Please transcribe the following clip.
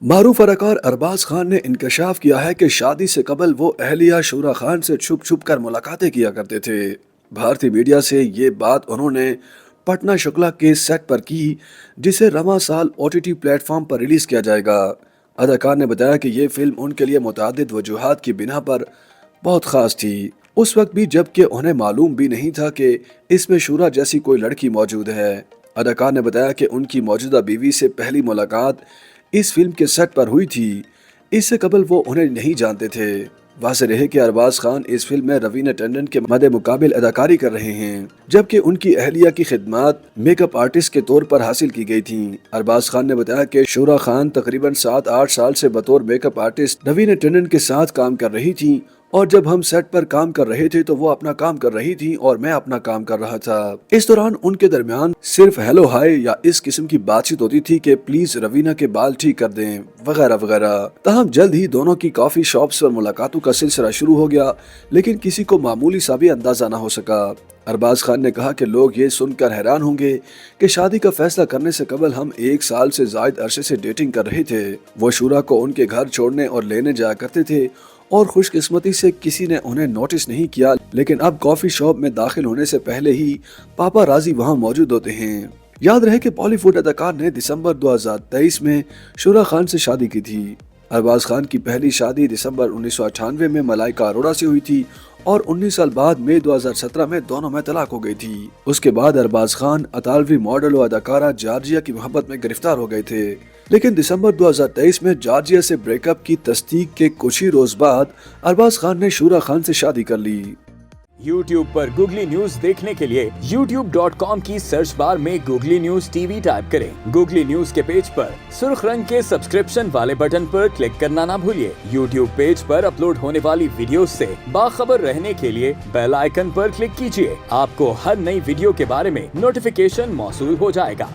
معروف اداکار ارباز خان نے انکشاف کیا ہے کہ شادی سے قبل وہ اہلیہ شورا خان سے چھپ چھپ کر ملاقاتیں کیا کرتے تھے۔ بھارتی میڈیا سے یہ بات انہوں نے پٹنہ شکلا کے سیٹ پر کی، جسے رواں سال OTT پلیٹ فارم پر ریلیز کیا جائے گا۔ اداکار نے بتایا کہ یہ فلم ان کے لیے متعدد وجوہات کی بنا پر بہت خاص تھی، اس وقت بھی جب کہ انہیں معلوم بھی نہیں تھا کہ اس میں شورا جیسی کوئی لڑکی موجود ہے۔ اداکار نے بتایا کہ ان کی موجودہ بیوی سے پہلی ملاقات اس فلم کے سیٹ پر ہوئی تھی، اس سے قبل وہ انہیں نہیں جانتے تھے۔ واضح رہے کہ ارباز خان اس فلم میں روینہ ٹنڈن کے مد مقابل اداکاری کر رہے ہیں، جبکہ ان کی اہلیہ کی خدمات میک اپ آرٹسٹ کے طور پر حاصل کی گئی تھیں۔ ارباز خان نے بتایا کہ شورا خان تقریباً 7-8 سال سے بطور make up artist Raveena Tandon کے ساتھ کام کر رہی تھیں، اور جب ہم سیٹ پر کام کر رہے تھے تو وہ اپنا کام کر رہی تھی اور میں اپنا کام کر رہا تھا۔ اس دوران ان کے درمیان صرف ہیلو ہائی یا اس قسم کی بات چیت ہوتی تھی کہ پلیز روینہ کے بال ٹھیک کر دیں وغیرہ وغیرہ۔ تاہم جلد ہی دونوں کی کافی شاپس پر ملاقاتوں کا سلسلہ شروع ہو گیا، لیکن کسی کو معمولی سا بھی اندازہ نہ ہو سکا۔ ارباز خان نے کہا کہ لوگ یہ سن کر حیران ہوں گے کہ شادی کا فیصلہ کرنے سے قبل ہم 1 سال سے زائد عرصے سے ڈیٹنگ کر رہے تھے۔ وہ شورا کو ان کے گھر چھوڑنے اور لینے جایا کرتے تھے، اور خوش قسمتی سے کسی نے انہیں نوٹس نہیں کیا، لیکن اب کافی شاپ میں داخل ہونے سے پہلے ہی پاپا رازی وہاں موجود ہوتے ہیں۔ یاد رہے کہ بالی ووڈ اداکار نے دسمبر 2023 میں شورا خان سے شادی کی تھی۔ ارباز خان کی پہلی شادی دسمبر 1998 میں ملائکہ اروڑا سے ہوئی تھی، اور 19 سال بعد مئی 2017 میں دونوں میں طلاق ہو گئی تھی۔ اس کے بعد ارباز خان اطالوی ماڈل و اداکارہ جارجیا کی محبت میں گرفتار ہو گئے تھے، لیکن دسمبر 2023 میں جارجیا سے بریک اپ کی تصدیق کے کچھ ہی روز بعد ارباز خان نے شورا خان سے شادی کر لی۔ YouTube پر گوگلی نیوز دیکھنے کے لیے youtube.com کی سرچ بار میں googly news T V type کریں۔ گوگلی نیوز کے پیج پر سرخ رنگ کے سبسکرپشن والے بٹن پر کلک کرنا نہ بھولیے۔ YouTube پیج پر اپلوڈ ہونے والی ویڈیوز سے باخبر رہنے کے لیے بیل آئیکن پر کلک کیجیے۔ آپ کو ہر نئی ویڈیو کے بارے میں نوٹیفیکیشن موصول ہو جائے گا۔